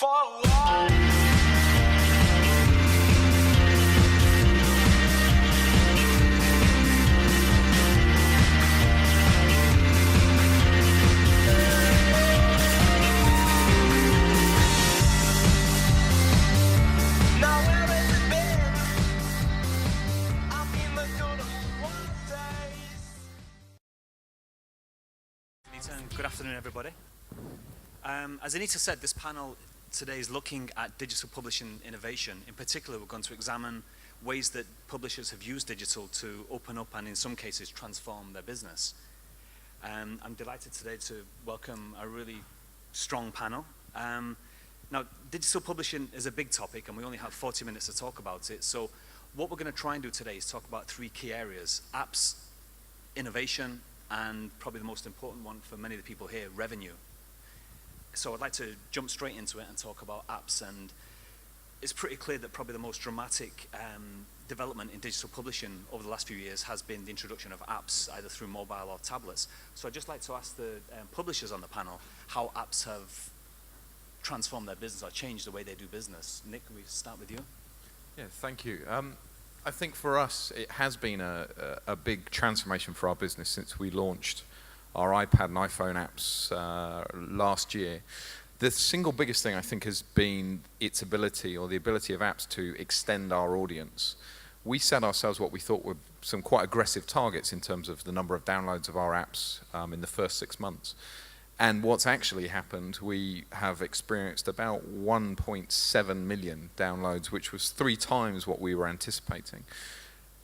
for life. Good afternoon, everybody. As Anita said, this panel today is looking at digital publishing innovation. In particular, we're going to examine ways that publishers have used digital to open up and, in some cases, transform their business. I'm delighted today to welcome a really strong panel. Now, digital publishing is a big topic, and we only have 40 minutes to talk about it. So what we're going to try and do today is talk about three key areas: apps, innovation, and probably the most important one for many of the people here, revenue. So I'd like to jump straight into it and talk about apps. And it's pretty clear that probably the most dramatic development in digital publishing over the last few years has been the introduction of apps, either through mobile or tablets. So I'd just like to ask the publishers on the panel how apps have transformed their business or changed the way they do business. Nick, can we start with you? Yeah, thank you. I think for us, it has been a big transformation for our business since we launched our iPad and iPhone apps last year. The single biggest thing, I think, has been its ability, or the ability of apps, to extend our audience. We set ourselves what we thought were some quite aggressive targets in terms of the number of downloads of our apps in the first 6 months. And what's actually happened, we have experienced about 1.7 million downloads, which was 3 times what we were anticipating.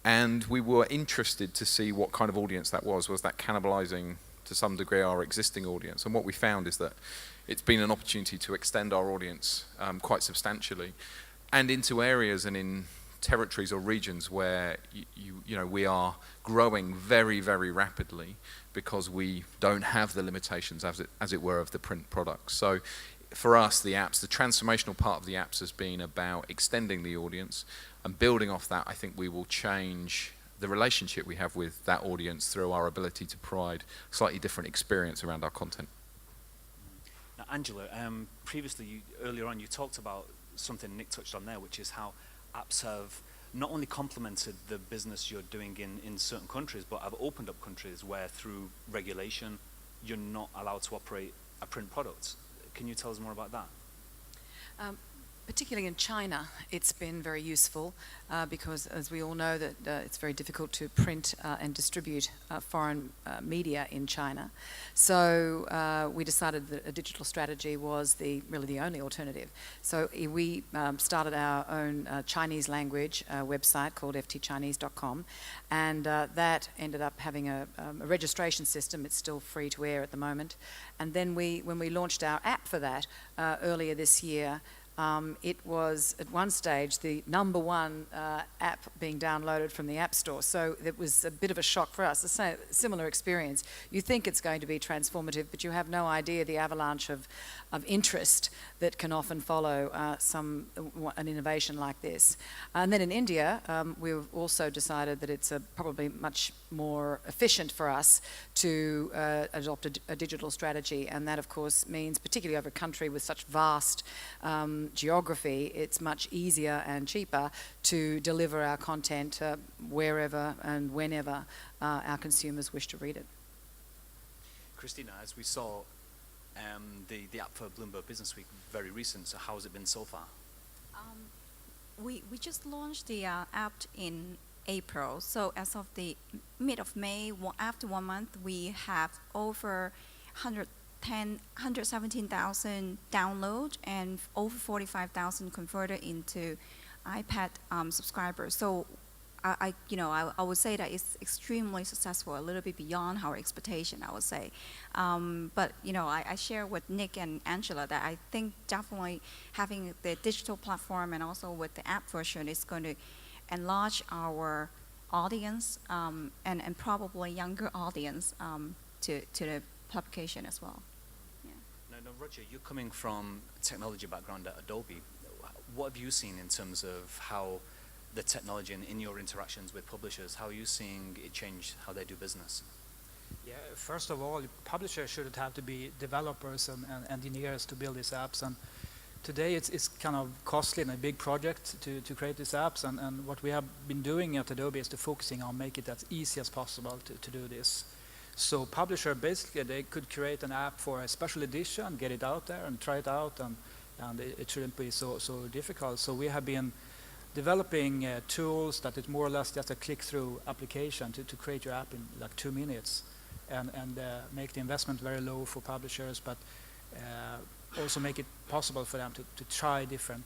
And we were interested to see what kind of audience that was. Was that cannibalizing to some degree our existing audience? And what we found is that it's been an opportunity to extend our audience quite substantially, and into areas and in territories or regions where you know, we are growing very, very rapidly, because we don't have the limitations, as it were, of the print products. So for us, the apps, the transformational part of the apps has been about extending the audience, and building off that, I think we will change the relationship we have with that audience through our ability to provide slightly different experience around our content. Now, Angela, previously, earlier on, you talked about something Nick touched on there, which is how apps have not only complemented the business you're doing in certain countries, but have opened up countries where, through regulation, you're not allowed to operate a print product. Can you tell us more about that? Particularly in China, it's been very useful because, as we all know, that it's very difficult to print and distribute foreign media in China. So we decided that a digital strategy was really the only alternative. So we started our own Chinese language website called ftchinese.com, and that ended up having a registration system. It's still free to air at the moment. And then when we launched our app for that earlier this year, it was at one stage the #1 app being downloaded from the App Store. So it was a bit of a shock for us. A similar experience. You think it's going to be transformative, but you have no idea the avalanche of interest that can often follow an innovation like this. And then in India, we've also decided that it's probably much more efficient for us to adopt a digital strategy. And that, of course, means, particularly over a country with such vast geography, it's much easier and cheaper to deliver our content wherever and whenever our consumers wish to read it. Christina, as we saw, the app for Bloomberg Business Week, very recent, so how has it been so far? We just launched the app in April, so as of the mid of May, after 1 month, we have over 117,000 downloads and over 45,000 converted into iPad subscribers. So I would say that it's extremely successful, a little bit beyond our expectation, I would say. But I share with Nick and Angela that I think definitely having the digital platform and also with the app version is going to enlarge our audience and probably younger audience to the publication as well. Yeah. Now, Roger, you're coming from a technology background at Adobe. What have you seen in terms of how the technology and in your interactions with publishers, how are you seeing it change how they do business? Yeah, first of all, publishers shouldn't have to be developers and engineers to build these apps, and today it's kind of costly and a big project to create these apps, and what we have been doing at Adobe is to focusing on make it as easy as possible to do this. So publisher, basically, they could create an app for a special edition, get it out there and try it out, and it shouldn't be so difficult. So we have been developing tools that it's more or less just a click-through application to create your app in like 2 minutes, and make the investment very low for publishers, but also make it possible for them to try different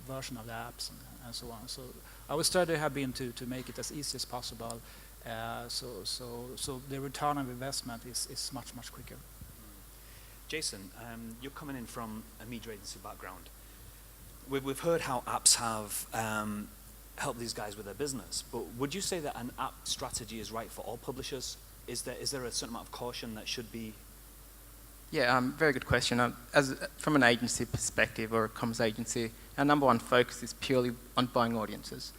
versions of the apps and so on. So our strategy have been to make it as easy as possible, so the return on investment is much quicker. Jason, you're coming in from a media agency background. We've heard how apps have helped these guys with their business, but would you say that an app strategy is right for all publishers? Is there a certain amount of caution that should be? Yeah, very good question. From an agency perspective or a comms agency, our number one focus is purely on buying audiences.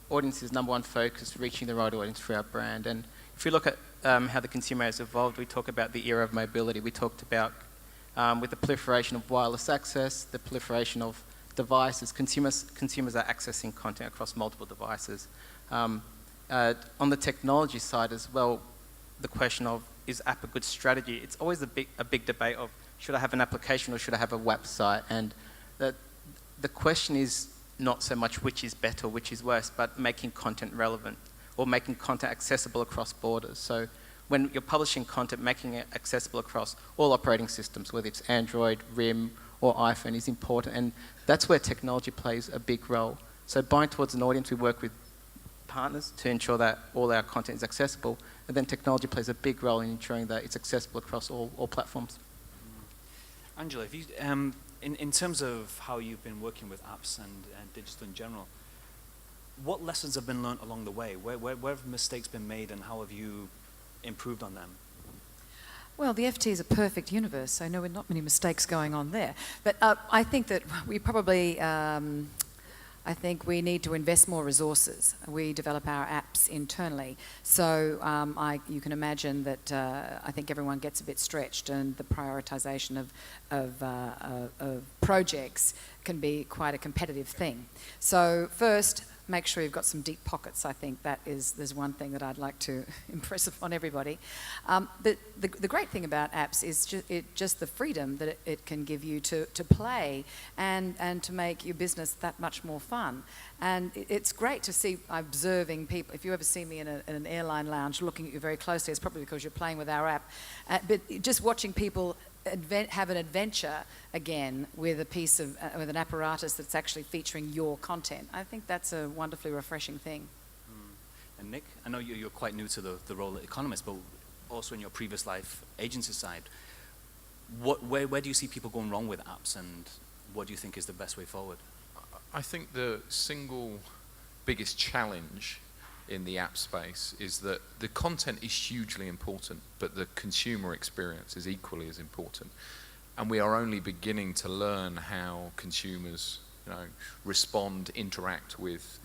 Audiences number one focus, reaching the right audience for our brand. And if you look at how the consumer has evolved, we talk about the era of mobility. We talked about with the proliferation of wireless access, the proliferation of devices, consumers are accessing content across multiple devices. On the technology side as well, the question of is app a good strategy? It's always a big debate of should I have an application or should I have a website? And the question is not so much which is better or which is worse, but making content relevant or making content accessible across borders. So when you're publishing content, making it accessible across all operating systems, whether it's Android, RIM, or iPhone, is important. And that's where technology plays a big role. So buying towards an audience, we work with partners to ensure that all our content is accessible. And then technology plays a big role in ensuring that it's accessible across all platforms. Angela, if you, in terms of how you've been working with apps and digital in general, what lessons have been learned along the way? Where have mistakes been made, and how have you improved on them? Well, the FT is a perfect universe, so no, not many mistakes going on there. But I think that we probably, I think we need to invest more resources. We develop our apps internally, so you can imagine that I think everyone gets a bit stretched, and the prioritisation of projects can be quite a competitive thing. So first, make sure you've got some deep pockets. I think there's one thing that I'd like to impress upon everybody. But the great thing about apps is just the freedom that it can give you to play and to make your business that much more fun. And it's great to see observing people. If you ever see me in an airline lounge looking at you very closely, it's probably because you're playing with our app. But just watching people have an adventure again with a piece of with an apparatus that's actually featuring your content. I think that's a wonderfully refreshing thing. And Nick, I know you're quite new to the role of economist, but also in your previous life agency side, where do you see people going wrong with apps, and what do you think is the best way forward? I think the single biggest challenge in the app space is that the content is hugely important, but the consumer experience is equally as important. And we are only beginning to learn how consumers, respond, interact with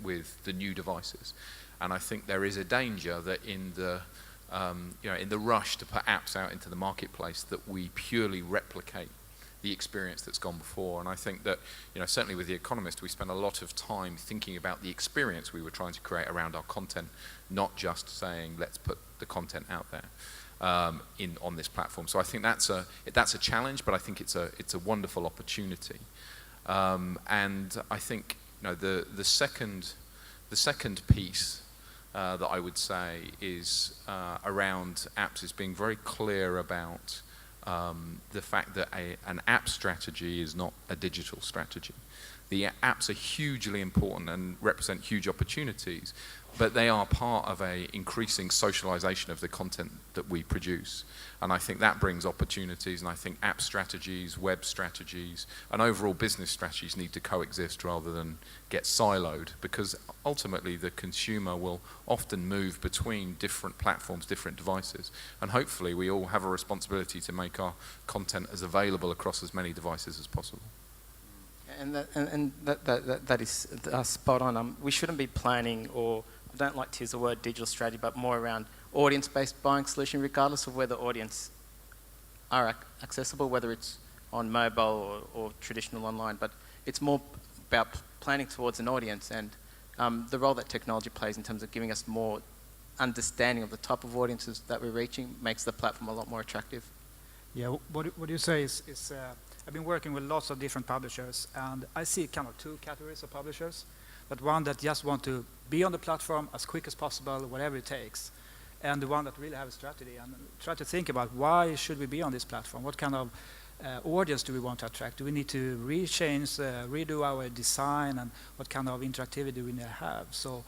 the new devices. And I think there is a danger that in the rush to put apps out into the marketplace, that we purely replicate the experience that's gone before. And I think that, certainly with The Economist, we spent a lot of time thinking about the experience we were trying to create around our content, not just saying, let's put the content out there on this platform. So I think that's a challenge, but I think it's a wonderful opportunity. And I think, the second piece that I would say is around apps is being very clear about the fact that an app strategy is not a digital strategy. The apps are hugely important and represent huge opportunities, but they are part of an increasing socialization of the content that we produce. And I think that brings opportunities, and I think app strategies, web strategies, and overall business strategies need to coexist rather than get siloed, because ultimately the consumer will often move between different platforms, different devices, and hopefully we all have a responsibility to make our content as available across as many devices as possible. And that is spot on. We shouldn't be planning, or I don't like to use the word digital strategy, but more around audience-based buying solution, regardless of whether audience are accessible, whether it's on mobile or traditional online, but it's more about planning towards an audience and the role that technology plays in terms of giving us more understanding of the type of audiences that we're reaching makes the platform a lot more attractive. Yeah, what you say is I've been working with lots of different publishers, and I see kind of two categories of publishers. But one that just want to be on the platform as quick as possible, whatever it takes, and the one that really have a strategy and try to think about why should we be on this platform? What kind of audience do we want to attract? Do we need to redo our design, and what kind of interactivity do we need to have? So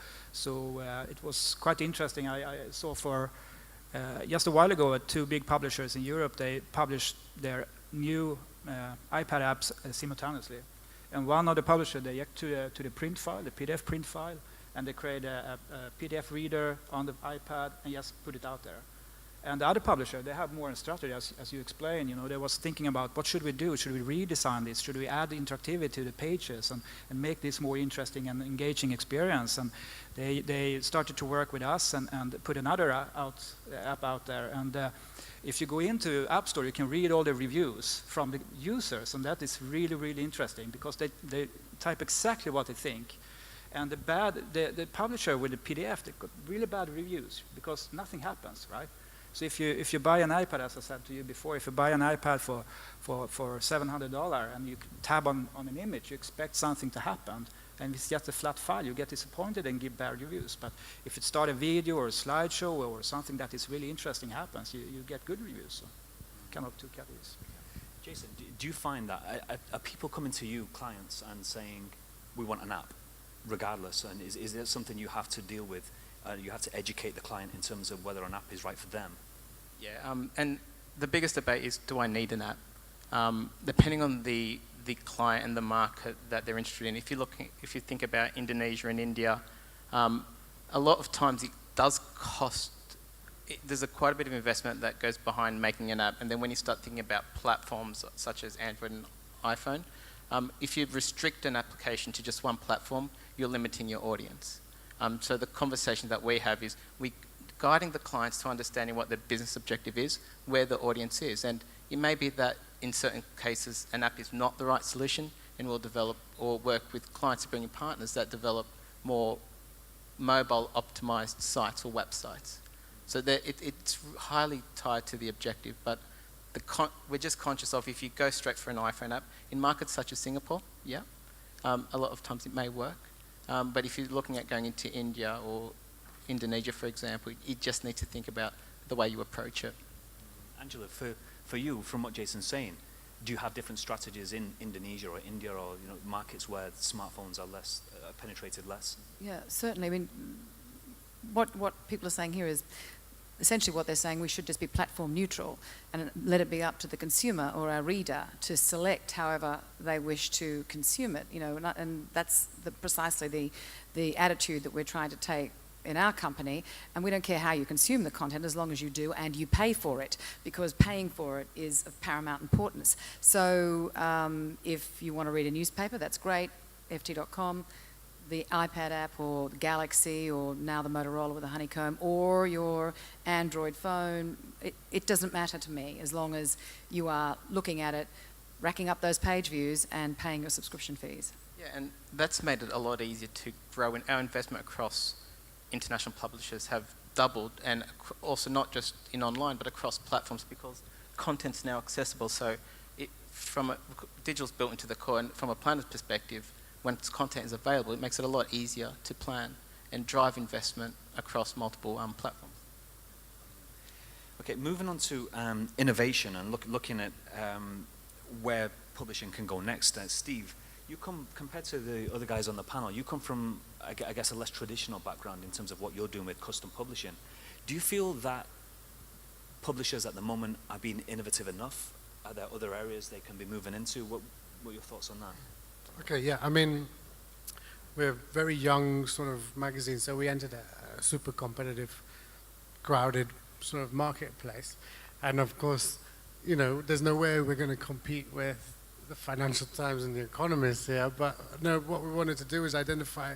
it was quite interesting. I saw for just a while ago, two big publishers in Europe, they published their new iPad apps simultaneously. And one of the publishers, they get to the print file, the PDF print file, and they create a PDF reader on the iPad and just put it out there. And the other publisher, they have more in strategy, as you explained. You know, they was thinking about what should we do? Should we redesign this? Should we add interactivity to the pages and make this more interesting and engaging experience? And they started to work with us and put another app out there. And if you go into App Store, you can read all the reviews from the users, and that is really, really interesting because they type exactly what they think. And the publisher with the PDF, they got really bad reviews because nothing happens, right? So if you buy an iPad, as I said to you before, if you buy an iPad for $700 and you tab on an image, you expect something to happen, and it's just a flat file. You get disappointed and give bad reviews. But if it start a video or a slideshow or something that is really interesting happens, you get good reviews. So kind of two categories. Jason, do you find that are people coming to you, clients, and saying, we want an app, regardless? And is there something you have to deal with? You have to educate the client in terms of whether an app is right for them. Yeah, and the biggest debate is, do I need an app? Depending on the client and the market that they're interested in. If you think about Indonesia and India, a lot of times it does cost. There's quite a bit of investment that goes behind making an app, and then when you start thinking about platforms such as Android and iPhone, if you restrict an application to just one platform, you're limiting your audience. So the conversation that we have is guiding the clients to understanding what their business objective is, where the audience is. And it may be that in certain cases an app is not the right solution, and we'll develop or work with clients to bring in partners that develop more mobile optimized sites or websites. So it's highly tied to the objective, but we're just conscious of if you go straight for an iPhone app, in markets such as Singapore, yeah, a lot of times it may work. But if you're looking at going into India or Indonesia, for example, you just need to think about the way you approach it. Angela, for you, from what Jason's saying, do you have different strategies in Indonesia or India or markets where smartphones are less penetrated less? Yeah, certainly. I mean, what people are saying here is essentially what they're saying, we should just be platform neutral and let it be up to the consumer or our reader to select however they wish to consume it, and that's precisely the attitude that we're trying to take in our company. And we don't care how you consume the content as long as you do and you pay for it, because paying for it is of paramount importance. So if you want to read a newspaper, that's great, ft.com. The iPad app or the Galaxy or now the Motorola with the Honeycomb or your Android phone, it doesn't matter to me as long as you are looking at it, racking up those page views and paying your subscription fees. Yeah, and that's made it a lot easier to grow, and our investment across international publishers have doubled, and also not just in online but across platforms, because content's now accessible. So digital's built into the core, and from a planner's perspective, when content is available, it makes it a lot easier to plan and drive investment across multiple platforms. Okay, moving on to innovation and looking at where publishing can go next. Steve, you come, compared to the other guys on the panel, you come from, I guess, a less traditional background in terms of what you're doing with custom publishing. Do you feel that publishers at the moment are being innovative enough? Are there other areas they can be moving into? What are your thoughts on that? Okay, yeah, I mean, we're a very young sort of magazine, so we entered a super competitive, crowded sort of marketplace. And of course, there's no way we're going to compete with the Financial Times and the Economist here, but no, what we wanted to do is identify,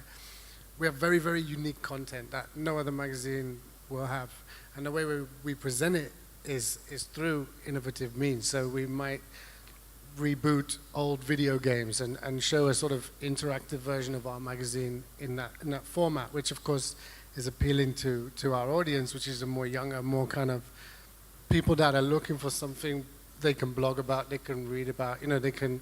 we have very, very unique content that no other magazine will have. And the way we present it is through innovative means. So we might reboot old video games and show a sort of interactive version of our magazine in that format, which of course is appealing to our audience, which is a more younger, more kind of people that are looking for something they can blog about, they can read about, they can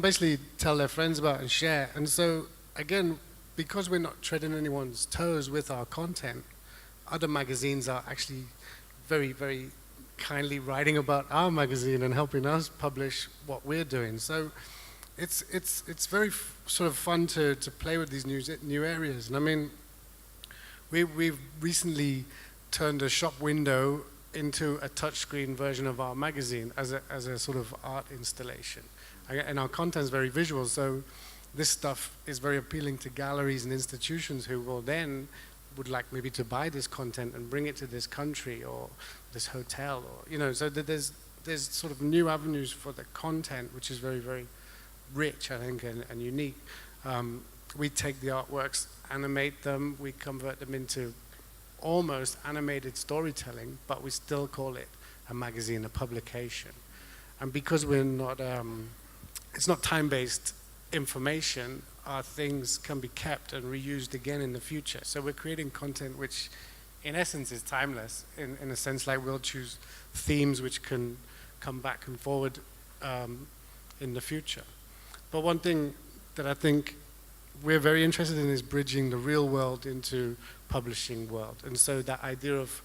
basically tell their friends about and share. And so again, because we're not treading anyone's toes with our content, other magazines are actually very, very kindly writing about our magazine and helping us publish what we're doing. So it's very sort of fun to play with these new areas. And I mean, we've recently turned a shop window into a touchscreen version of our magazine as a sort of art installation. And our content is very visual, so this stuff is very appealing to galleries and institutions who will then would like maybe to buy this content and bring it to this country or this hotel, or so that there's sort of new avenues for the content, which is very, very rich, I think, and unique. We take the artworks, animate them, we convert them into almost animated storytelling, but we still call it a magazine, a publication. And because we're not, it's not time-based information, our things can be kept and reused again in the future. So we're creating content which, in essence, is timeless, in a sense like we'll choose themes which can come back and forward in the future. But one thing that I think we're very interested in is bridging the real world into publishing world. And so that idea of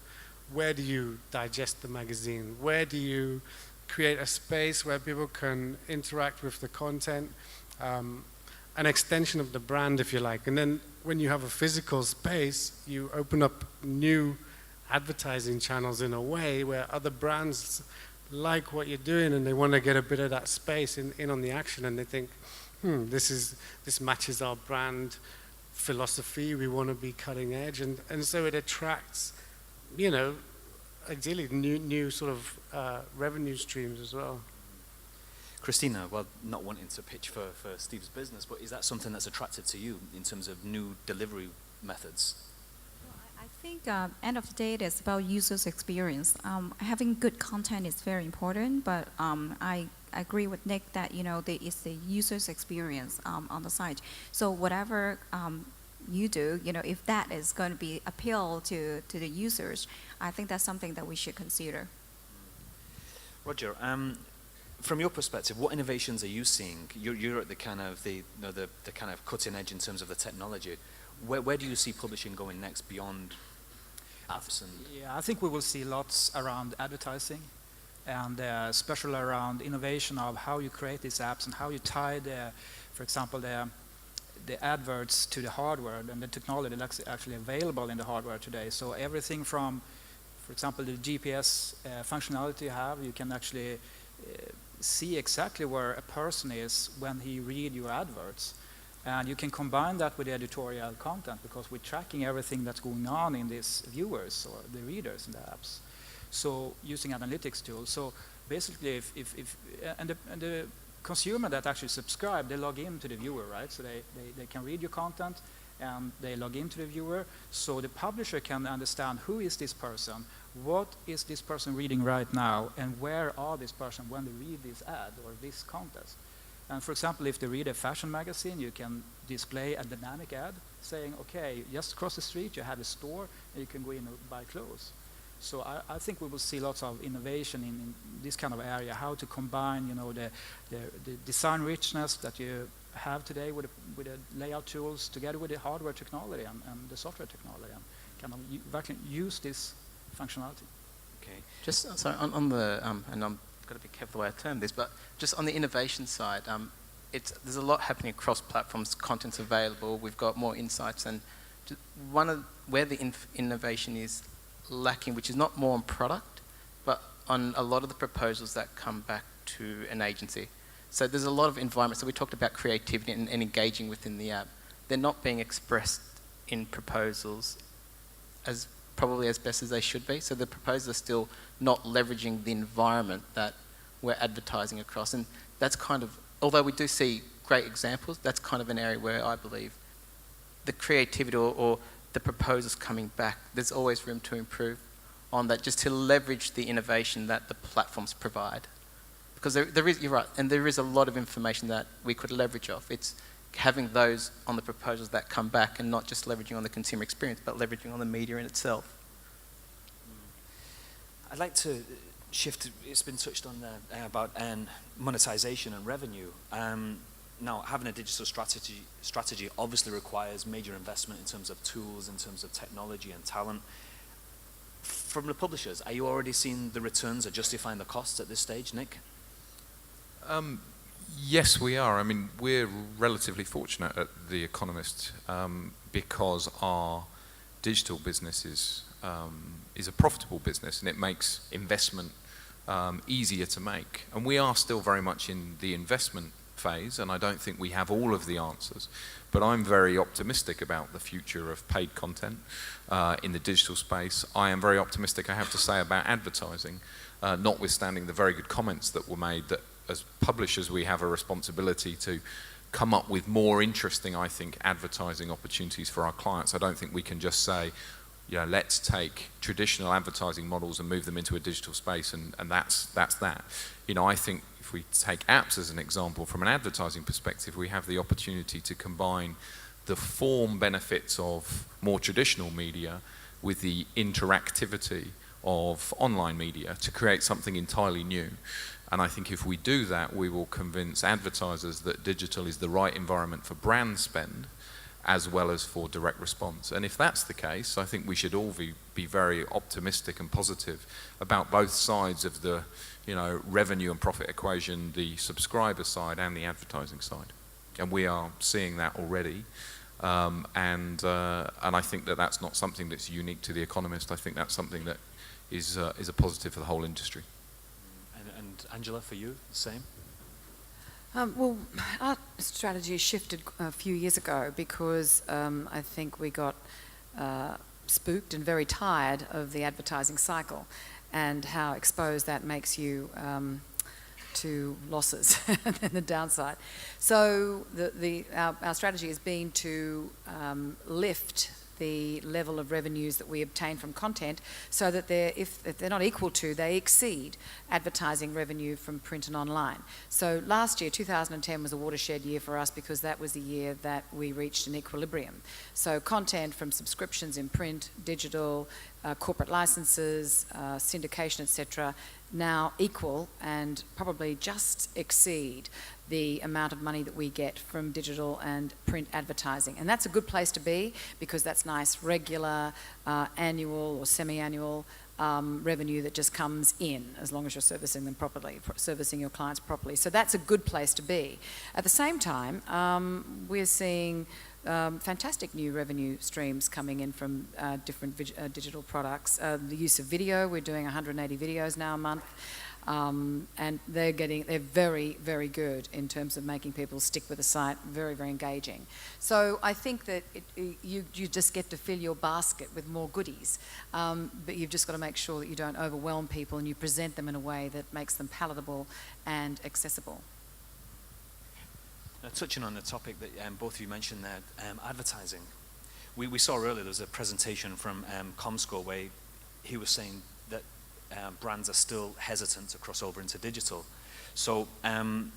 where do you digest the magazine? Where do you create a space where people can interact with the content? An extension of the brand, if you like. And then when you have a physical space, you open up new advertising channels in a way where other brands like what you're doing and they want to get a bit of that space in on the action, and they think, this matches our brand philosophy, we want to be cutting edge, and so it attracts, ideally new sort of revenue streams as well. Christina, well, not wanting to pitch for Steve's business, but is that something that's attractive to you in terms of new delivery methods? I think end of the day, it's about users' experience. Having good content is very important, but I agree with Nick that it's the user's experience on the site. So whatever you do, if that is going to be appeal to the users, I think that's something that we should consider. Roger, from your perspective, what innovations are you seeing? You're at the kind of the kind of cutting edge in terms of the technology. Where do you see publishing going next beyond apps and? Yeah, I think we will see lots around advertising, and especially around innovation of how you create these apps and how you tie for example, the adverts to the hardware and the technology that's actually available in the hardware today. So everything from, for example, the GPS functionality you have, you can actually see exactly where a person is when he reads your adverts. And you can combine that with the editorial content, because we're tracking everything that's going on in these viewers or the readers in the apps. So using analytics tools. So basically, if the consumer that actually subscribe, they log in to the viewer, right? So they can read your content and they log into the viewer. So the publisher can understand who is this person, what is this person reading right now, and where are this person when they read this ad or this contest. And for example, if they read a fashion magazine, you can display a dynamic ad saying, okay, just across the street you have a store and you can go in and buy clothes. So I think we will see lots of innovation in this kind of area, how to combine, the design richness that you have today with the layout tools together with the hardware technology and the software technology, and kind of use this functionality. Okay. Just sorry, on the and I'm got to be careful the way I term this, but just on the innovation side, there's a lot happening across platforms. Content's available. We've got more insights, and where the innovation is lacking, which is not more on product, but on a lot of the proposals that come back to an agency. So there's a lot of environments. So we talked about creativity and engaging within the app. They're not being expressed in proposals as probably as best as they should be. So the proposals are still not leveraging the environment that we're advertising across. And that's kind of, although we do see great examples, that's kind of an area where I believe the creativity or the proposals coming back, there's always room to improve on that, just to leverage the innovation that the platforms provide. because there is, you're right, and there is a lot of information that we could leverage off. It's having those on the proposals that come back and not just leveraging on the consumer experience, but leveraging on the media in itself. I'd like to shift, it's been touched on there about monetization and revenue. Now, having a digital strategy obviously requires major investment in terms of tools, in terms of technology and talent. From the publishers, are you already seeing the returns or justifying the costs at this stage, Nick? Yes, we are. I mean, we're relatively fortunate at The Economist because our digital business is a profitable business, and it makes investment easier to make. And we are still very much in the investment phase, and I don't think we have all of the answers. But I'm very optimistic about the future of paid content in the digital space. I am very optimistic, I have to say, about advertising, notwithstanding the very good comments that were made that as publishers we have a responsibility to come up with more interesting, I think, advertising opportunities for our clients. I don't think we can just say, you know, let's take traditional advertising models and move them into a digital space and that's that. You know, I think if we take apps as an example, from an advertising perspective, we have the opportunity to combine the form benefits of more traditional media with the interactivity of online media to create something entirely new. And I think if we do that, we will convince advertisers that digital is the right environment for brand spend as well as for direct response. And if that's the case, I think we should all be very optimistic and positive about both sides of the, you know, revenue and profit equation, the subscriber side and the advertising side. And we are seeing that already. And I think that that's not something that's unique to The Economist. I think that's something that is a positive for the whole industry. And Angela, for you, the same? Well, our strategy shifted a few years ago because I think we got spooked and very tired of the advertising cycle and how exposed that makes you to losses and the downside. So our strategy has been to lift the level of revenues that we obtain from content so that if they're not equal to, they exceed advertising revenue from print and online. So last year, 2010, was a watershed year for us because that was the year that we reached an equilibrium. So content from subscriptions in print, digital, corporate licenses, syndication, etc., now equal and probably just exceed the amount of money that we get from digital and print advertising. And that's a good place to be because that's nice, regular, annual or semi-annual revenue that just comes in as long as you're servicing them properly, servicing your clients properly. So that's a good place to be. At the same time, we're seeing fantastic new revenue streams coming in from different digital products. The use of video, we're doing 180 videos now a month. And they're very, very good in terms of making people stick with the site, very, very engaging. So I think that you just get to fill your basket with more goodies, but you've just got to make sure that you don't overwhelm people and you present them in a way that makes them palatable and accessible. Now, touching on the topic that both of you mentioned there, advertising. We saw earlier there was a presentation from Comscore where he was saying that brands are still hesitant to cross over into digital. So, I mean,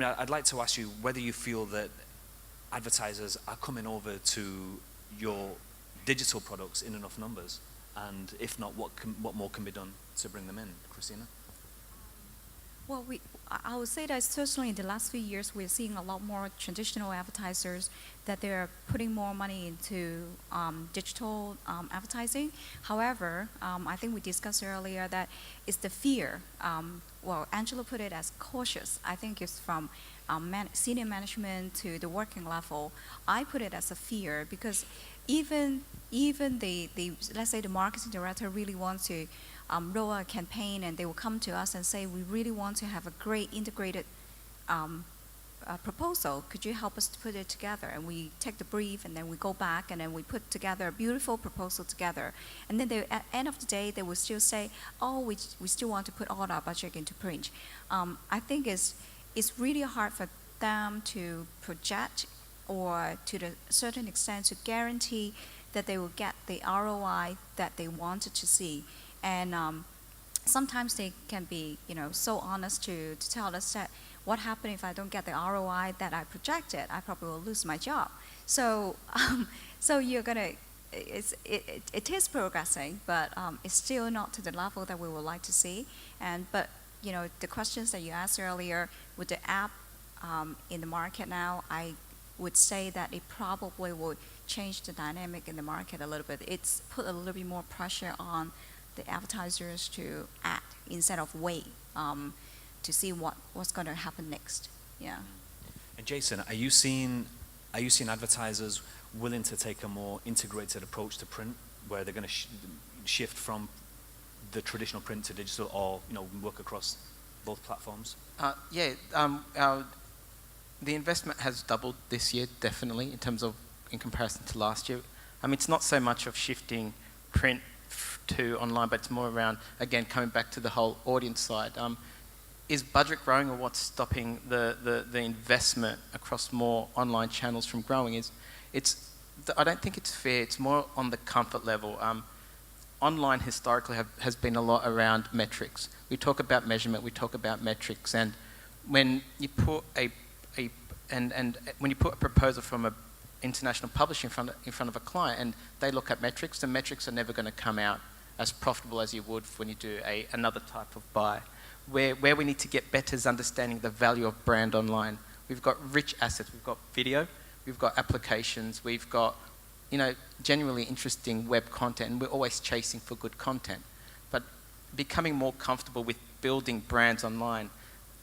I'd like to ask you whether you feel that advertisers are coming over to your digital products in enough numbers, and if not, what more can be done to bring them in, Christina? Well, I would say that certainly in the last few years, we're seeing a lot more traditional advertisers that they're putting more money into digital advertising. However, I think we discussed earlier that it's the fear. Well, Angela put it as cautious. I think it's from senior management to the working level. I put it as a fear because even the let's say the marketing director really wants to roll out a campaign, and they will come to us and say, we really want to have a great integrated proposal. Could you help us to put it together? And we take the brief, and then we go back, and then we put together a beautiful proposal together. And then at the end of the day, they will still say, oh, we still want to put all our budget into print. I think it's really hard for them to project or to a certain extent to guarantee that they will get the ROI that they wanted to see. And sometimes they can be, so honest to tell us that what happened if I don't get the ROI that I projected, I probably will lose my job. So, so you're gonna, it is progressing, but it's still not to the level that we would like to see. But the questions that you asked earlier, with the app in the market now, I would say that it probably would change the dynamic in the market a little bit. It's put a little bit more pressure on the advertisers to act instead of wait to see what's going to happen next. Yeah. And Jason, are you seeing advertisers willing to take a more integrated approach to print, where they're going to shift from the traditional print to digital, or work across both platforms? The investment has doubled this year, definitely, in comparison to last year. It's not so much of shifting print to online, but it's more around, again, coming back to the whole audience side. Is budget growing, or what's stopping the investment across more online channels from growing? I don't think it's fair. It's more on the comfort level. Online historically has been a lot around metrics. We talk about measurement, we talk about metrics, and when you put when you put a proposal from an international publisher in front of a client, and they look at metrics, the metrics are never going to come out as profitable as you would when you do another type of buy. Where we need to get better is understanding the value of brand online. We've got rich assets. We've got video, we've got applications, we've got genuinely interesting web content, and we're always chasing for good content. But becoming more comfortable with building brands online,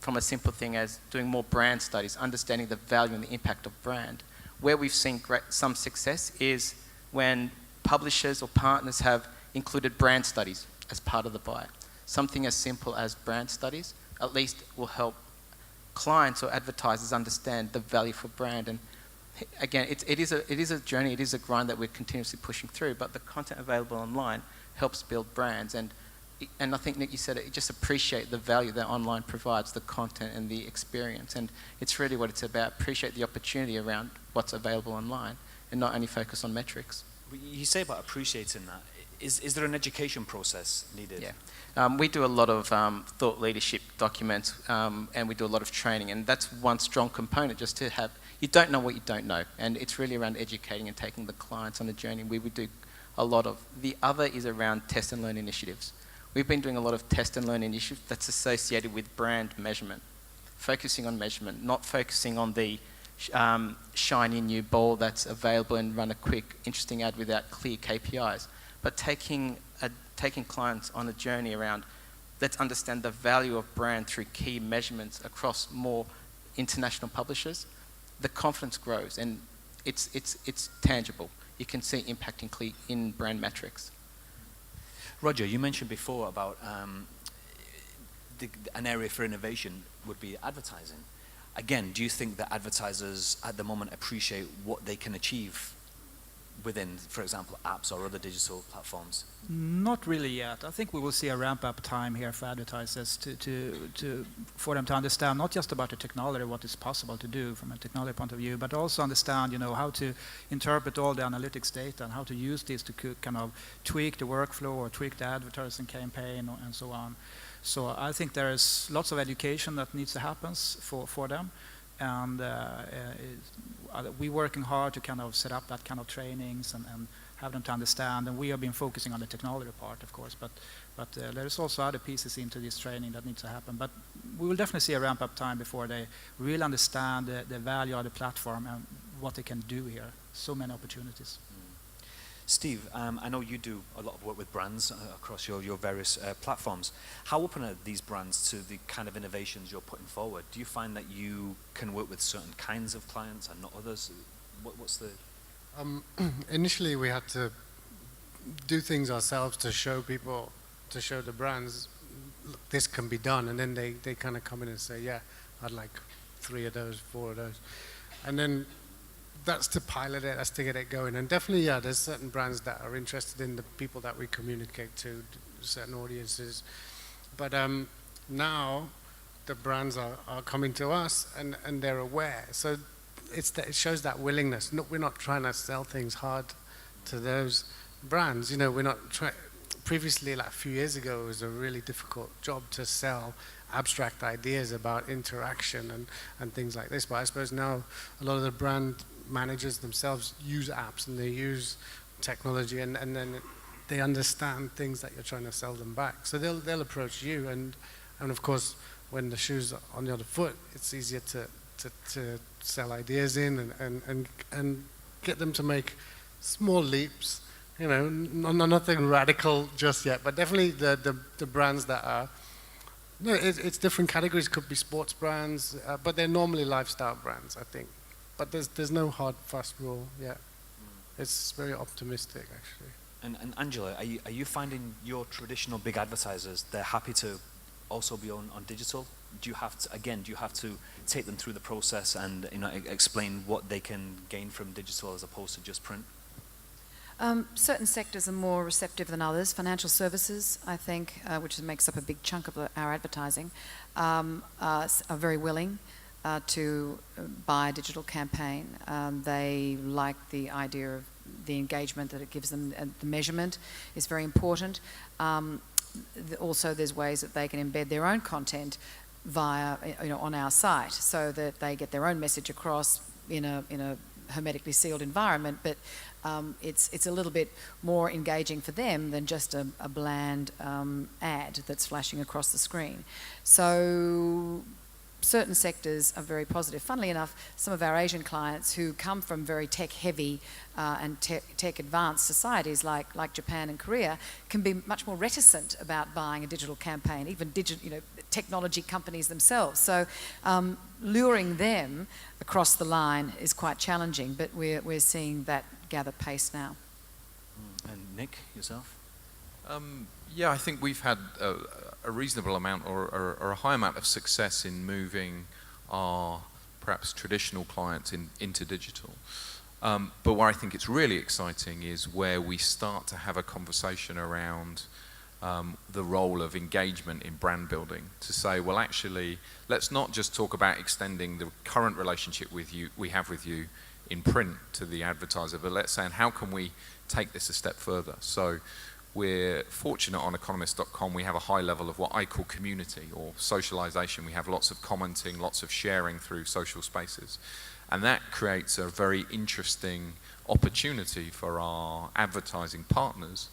from a simple thing as doing more brand studies, understanding the value and the impact of brand. Where we've seen some success is when publishers or partners have included brand studies as part of the buy. Something as simple as brand studies at least will help clients or advertisers understand the value for brand. And again, it is a journey, it is a grind that we're continuously pushing through, but the content available online helps build brands. And I think, Nick, you said it, just appreciate the value that online provides, the content and the experience. And it's really what it's about. Appreciate the opportunity around what's available online and not only focus on metrics. You say about appreciating that. Is there an education process needed? Yeah. We do a lot of thought leadership documents, and we do a lot of training, and that's one strong component, just to have, you don't know what you don't know, and it's really around educating and taking the clients on a journey. We would do a lot of. The other is around test and learn initiatives. We've been doing a lot of test and learn initiatives that's associated with brand measurement, focusing on measurement, not focusing on the shiny new ball that's available and run a quick, interesting ad without clear KPIs, but taking clients on a journey around, let's understand the value of brand through key measurements across more international publishers. The confidence grows, and it's tangible. You can see impact in brand metrics. Roger, you mentioned before about an area for innovation would be advertising. Again, do you think that advertisers at the moment appreciate what they can achieve within, for example, apps or other digital platforms? Not really yet. I think we will see a ramp-up time here for advertisers for them to understand not just about the technology, what is possible to do from a technology point of view, but also understand, how to interpret all the analytics data and how to use this to kind of tweak the workflow or tweak the advertising campaign and so on. So I think there is lots of education that needs to happen for them. And we're working hard to kind of set up that kind of trainings and have them to understand. And we have been focusing on the technology part, of course, but there is also other pieces into this training that needs to happen. But we will definitely see a ramp-up time before they really understand the value of the platform and what they can do here. So many opportunities. Steve, I know you do a lot of work with brands across your various platforms. How open are these brands to the kind of innovations you're putting forward? Do you find that you can work with certain kinds of clients and not others? What's the... Initially, we had to do things ourselves to show people, to show the brands, look, this can be done. And then they kind of come in and say, yeah, I'd like 3 of those, 4 of those. And then that's to pilot it, that's to get it going. And definitely, yeah, there's certain brands that are interested in the people that we communicate to, certain audiences. But now the brands are coming to us and they're aware. So it shows that willingness. No, we're not trying to sell things hard to those brands. We're not previously, like a few years ago, it was a really difficult job to sell abstract ideas about interaction and things like this. But I suppose now a lot of the brand managers themselves use apps and they use technology and then they understand things that you're trying to sell them back. So they'll approach you and of course when the shoe's on the other foot, it's easier to sell ideas in and get them to make small leaps. You know, nothing radical just yet, but definitely the brands that are, no, it's different categories. Could be sports brands, but they're normally lifestyle brands, I think. But there's no hard, fast rule yet. It's very optimistic, actually. And Angela, are you finding your traditional big advertisers, they're happy to also be on digital? Do you have to take them through the process and explain what they can gain from digital as opposed to just print? Certain sectors are more receptive than others. Financial services, I think, which makes up a big chunk of our advertising, are very willing to buy a digital campaign. They like the idea of the engagement that it gives them. The measurement is very important. Also, there's ways that they can embed their own content via, on our site, so that they get their own message across in a hermetically sealed environment. But it's a little bit more engaging for them than just a bland ad that's flashing across the screen. So certain sectors are very positive. Funnily enough, some of our Asian clients who come from very tech-heavy and tech-advanced societies like Japan and Korea can be much more reticent about buying a digital campaign, even technology companies themselves. So luring them across the line is quite challenging, but we're seeing that gather pace now. And Nick, yourself? Yeah, I think we've had a reasonable amount or a high amount of success in moving our perhaps traditional clients into digital. But where I think it's really exciting is where we start to have a conversation around the role of engagement in brand building, to say, well, actually, let's not just talk about extending the current relationship we have with you in print to the advertiser, but let's say, and how can we take this a step further? So we're fortunate on economist.com, we have a high level of what I call community or socialization. We have lots of commenting, lots of sharing through social spaces. And that creates a very interesting opportunity for our advertising partners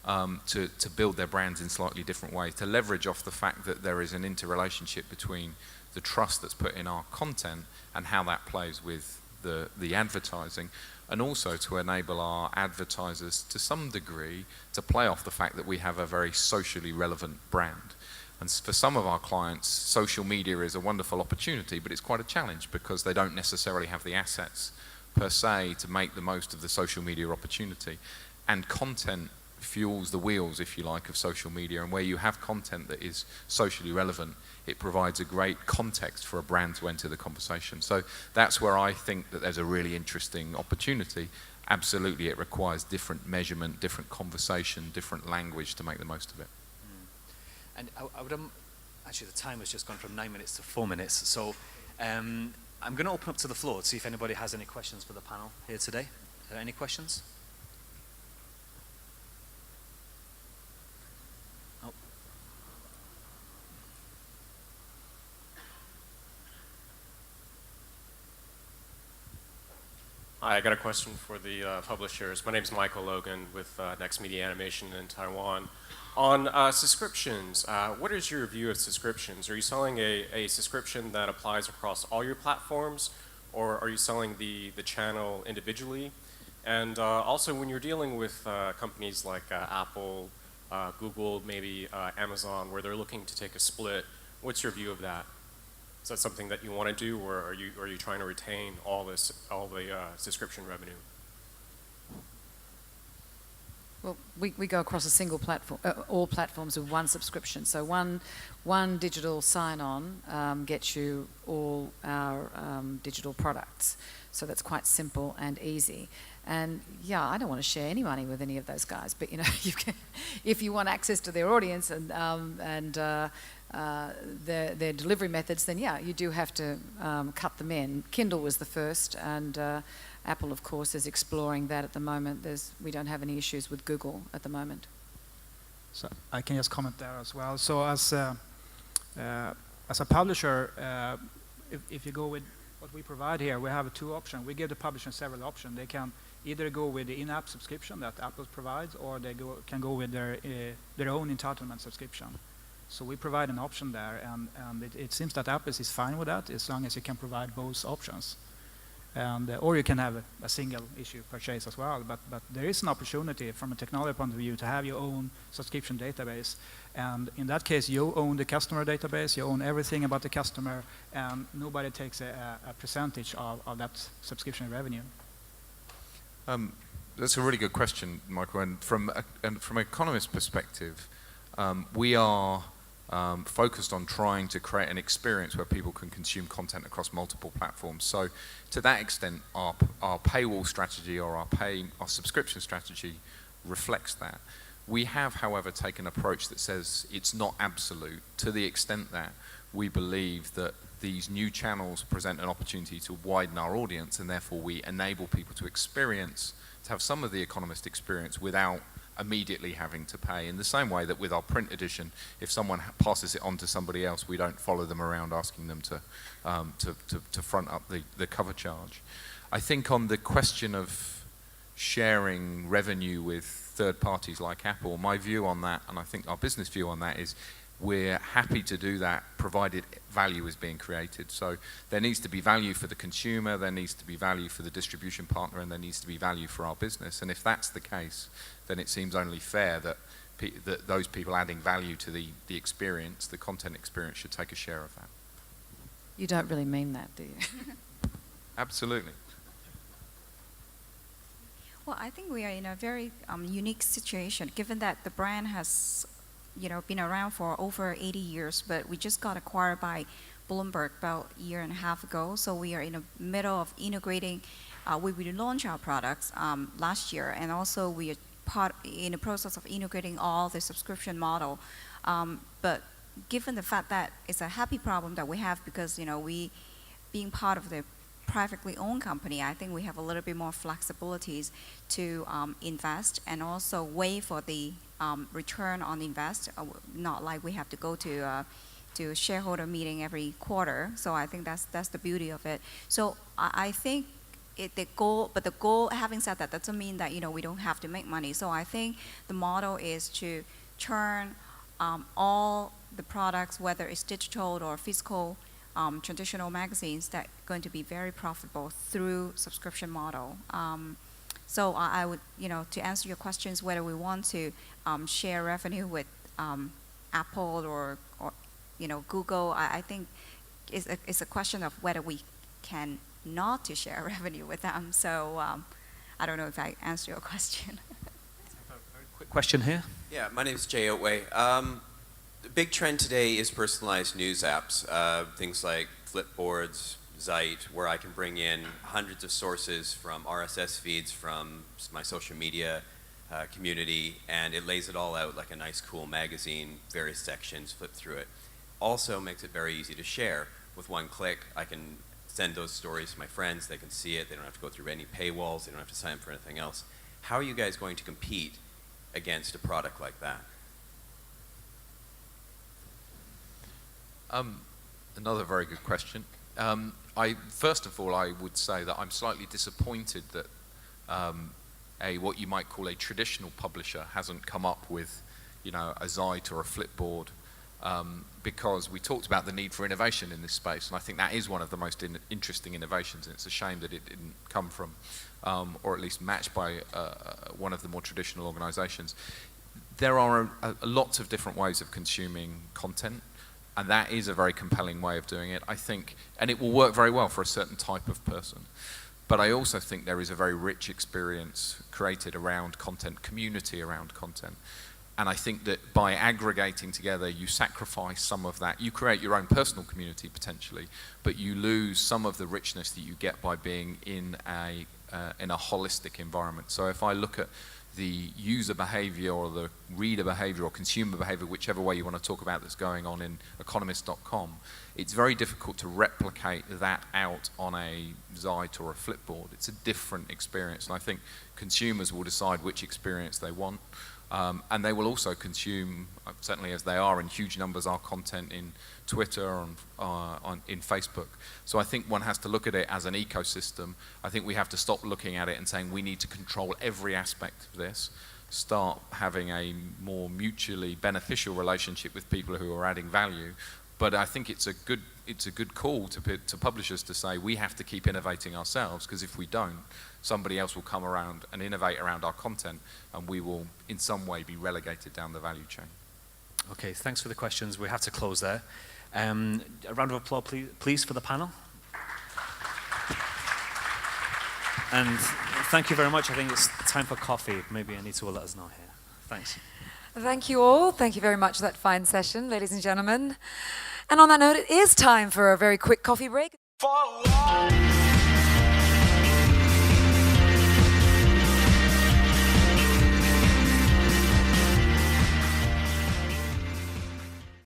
to build their brands in slightly different ways, to leverage off the fact that there is an interrelationship between the trust that's put in our content and how that plays with the advertising, and also to enable our advertisers to some degree to play off the fact that we have a very socially relevant brand. And for some of our clients, social media is a wonderful opportunity, but it's quite a challenge because they don't necessarily have the assets per se to make the most of the social media opportunity. And content fuels the wheels, if you like, of social media. And where you have content that is socially relevant, it provides a great context for a brand to enter the conversation. So that's where I think that there's a really interesting opportunity. Absolutely, it requires different measurement, different conversation, different language to make the most of it. And I would actually, the time has just gone from 9 minutes to 4 minutes. So I'm going to open up to the floor to see if anybody has any questions for the panel here today. Are there any questions? Oh. Hi, I got a question for the publishers. My name is Michael Logan with Next Media Animation in Taiwan. On subscriptions, what is your view of subscriptions? Are you selling a subscription that applies across all your platforms, or are you selling the channel individually? And also, when you're dealing with companies like Apple, Google, maybe Amazon, where they're looking to take a split, what's your view of that? Is that something that you want to do, or are you trying to retain all the subscription revenue? Well, we go across a single platform, all platforms with one subscription. So one digital sign-on gets you all our digital products. So that's quite simple and easy. And yeah, I don't want to share any money with any of those guys, but you can, if you want access to their audience and their delivery methods, then yeah, you do have to cut them in. Kindle was the first, and Apple, of course, is exploring that at the moment. We don't have any issues with Google at the moment. So I can just comment there as well. So as a publisher, if you go with what we provide here, we have two options. We give the publisher several options. They can either go with the in-app subscription that Apple provides, or they can go with their own entitlement subscription. So we provide an option there, and it seems that Apple is fine with that as long as you can provide both options. And or you can have a single issue purchase as well. But there is an opportunity from a technology point of view to have your own subscription database. And in that case, you own the customer database, you own everything about the customer, and nobody takes a percentage of that subscription revenue. That's a really good question, Michael. And from an economist perspective, we are focused on trying to create an experience where people can consume content across multiple platforms. So to that extent, our paywall strategy or our subscription strategy reflects that. We have, however, taken an approach that says it's not absolute, to the extent that we believe that these new channels present an opportunity to widen our audience, and therefore we enable people to have some of the economist experience without immediately having to pay. In the same way that with our print edition, if someone passes it on to somebody else, we don't follow them around asking them to front up the cover charge. I think on the question of sharing revenue with third parties like Apple, my view on that, and I think our business view on that, is we're happy to do that provided value is being created. So there needs to be value for the consumer, there needs to be value for the distribution partner, and there needs to be value for our business. And if that's the case, then it seems only fair that those people adding value to the experience, the content experience, should take a share of that. You don't really mean that, do you? Absolutely. Well, I think we are in a very unique situation, given that the brand has, been around for over 80 years, but we just got acquired by Bloomberg about a year and a half ago. So we are in the middle of integrating. We launched our products last year, and also we are in the process of integrating all the subscription model. But given the fact that it's a happy problem that we have, because we, being part of the privately owned company, I think we have a little bit more flexibilities to invest and also wait for the return on invest. Not like we have to go to a shareholder meeting every quarter. So I think that's the beauty of it. So I think the goal, having said that, doesn't mean that we don't have to make money. So I think the model is to turn all the products, whether it's digital or physical, traditional magazines, that are going to be very profitable through subscription model. So I would, to answer your questions, whether we want to share revenue with Apple or Google, I think it's a question of whether we can not to share revenue with them. So I don't know if I answered your question. Very quick question here. Yeah, my name is Jay Otway. The big trend today is personalized news apps, things like Flipboards, Zeit, where I can bring in hundreds of sources from RSS feeds from my social media community, and it lays it all out like a nice, cool magazine, various sections, flip through it. Also makes it very easy to share. With one click, I can send those stories to my friends, they can see it, they don't have to go through any paywalls, they don't have to sign up for anything else. How are you guys going to compete against a product like that? Another very good question. First of all, I would say that I'm slightly disappointed that what you might call a traditional publisher hasn't come up with, a Zeit or a Flipboard, because we talked about the need for innovation in this space, and I think that is one of the most interesting innovations, and it's a shame that it didn't come from, or at least matched by one of the more traditional organizations. There are lots of different ways of consuming content, and that is a very compelling way of doing it, I think, and it will work very well for a certain type of person. But I also think there is a very rich experience created around content, community around content. And I think that by aggregating together, you sacrifice some of that. You create your own personal community potentially, but you lose some of the richness that you get by being in a holistic environment. So if I look at the user behavior or the reader behavior or consumer behavior, whichever way you want to talk about that's going on in economist.com, it's very difficult to replicate that out on a Zeit or a Flipboard. It's a different experience, and I think consumers will decide which experience they want. And they will also consume, certainly as they are in huge numbers, our content in Twitter, in Facebook. So I think one has to look at it as an ecosystem. I think we have to stop looking at it and saying we need to control every aspect of this, start having a more mutually beneficial relationship with people who are adding value. But I think it's a good call to publishers to say we have to keep innovating ourselves, because if we don't, somebody else will come around and innovate around our content, and we will in some way be relegated down the value chain. Okay, thanks for the questions. We have to close there. A round of applause, please, for the panel. And thank you very much. I think it's time for coffee. Maybe Anita will let us know here. Thanks. Thank you all. Thank you very much for that fine session, ladies and gentlemen. And on that note, it is time for a very quick coffee break.